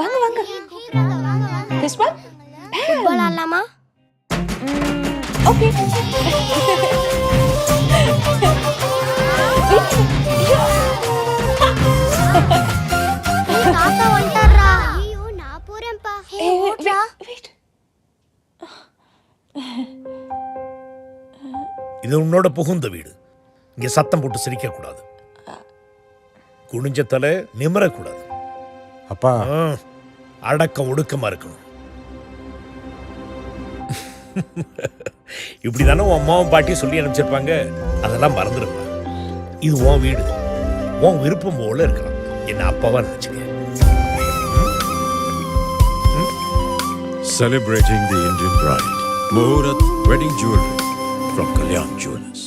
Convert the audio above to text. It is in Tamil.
வாங்க வாங்க. This one? ஃபுட்பால் ஆடலாமா? Okay. தாத்தா வந்துட்டாரா? ஐயோ நான் போறேன்ப்பா. ஹே ஓட்றா. Wait. இது உன்னோட புகுந்த வீடு. இங்க சத்தம் போட்டு சிரிக்க கூடாது. குனிஞ்ச தலை நிமிரக்கூடாது. அப்பா அடக்கம் ஒடுக்கமா இருக்கணும். இப்படிதானே உன் அம்மாவும் பாட்டியும் சொல்லி அனுப்பிச்சிருப்பாங்க. அதெல்லாம் மறந்துடுப்பா. இது உன் வீடு. உன் விருப்பம் போல இருக்கலாம். என்ன அப்பாவா நினைச்சுக்க. Celebrating the Indian bride. Muhurat Wedding Jewelry from Kalyan Jewelers.